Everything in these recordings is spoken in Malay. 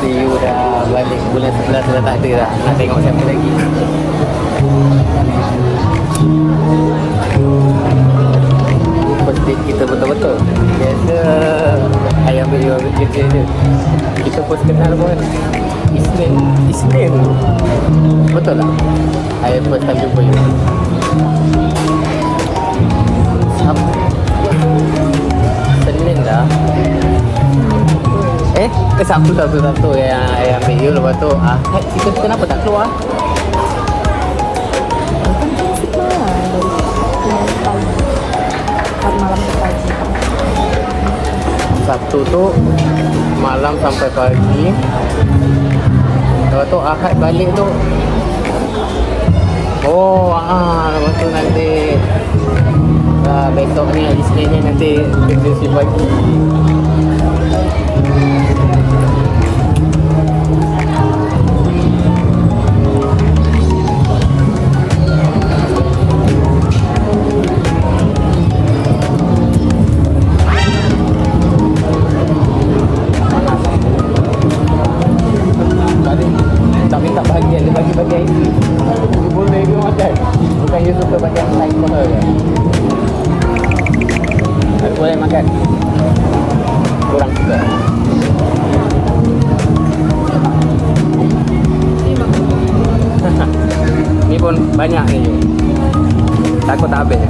Pasti you dah balik bulan 11 dah tak ada dah. Nak tengok siapa lagi. First date kita betul-betul. Biasa ayam beri kerja je. Kita first kenal pun Isnin. Betul tak? I first time jumpa you. Senin dah. Sabtu yang I ambil you. Lepas tu kita kenapa tak keluar? Sabtu tu malam sampai pagi. Lepas tu Ahad balik tu. Lepas tu nanti besok ni Isnin ni nanti kerja si pagi. Boleh makan. Kurang suka. Ni pun banyak ni. Takut tak habis.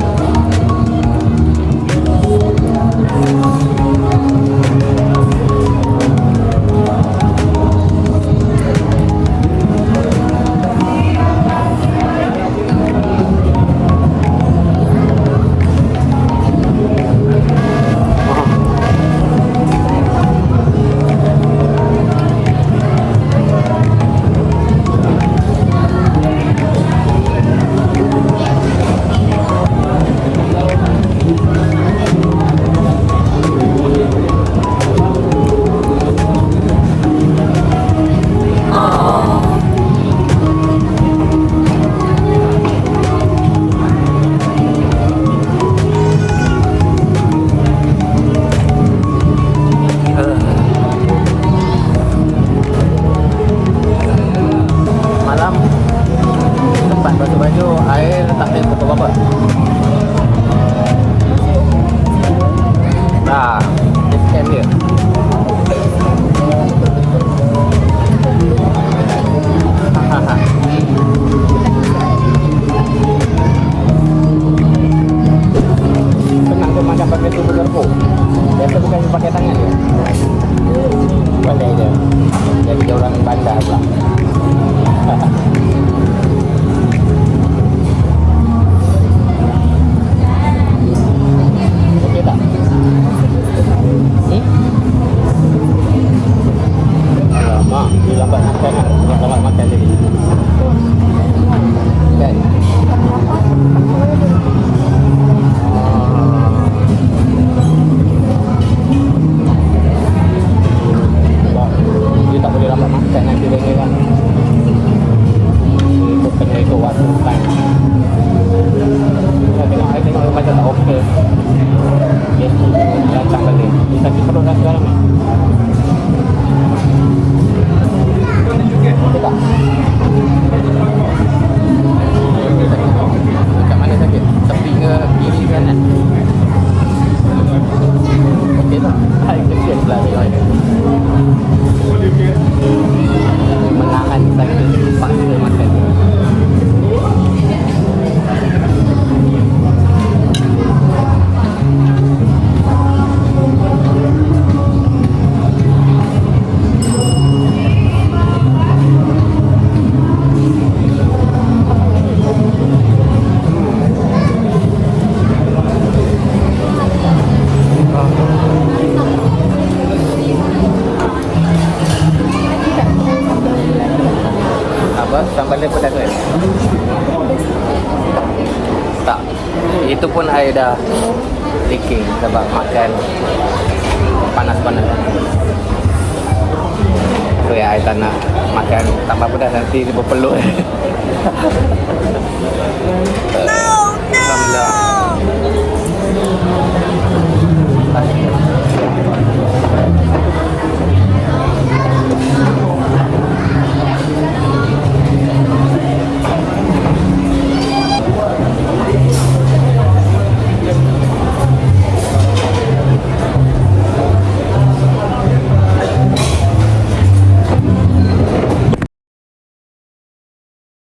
Sambalnya pedas kan? Tak. Itu pun saya dah leaking sebab makan panas-panas. So ya, saya tak nak makan tambah pedas nanti dia berpeluh.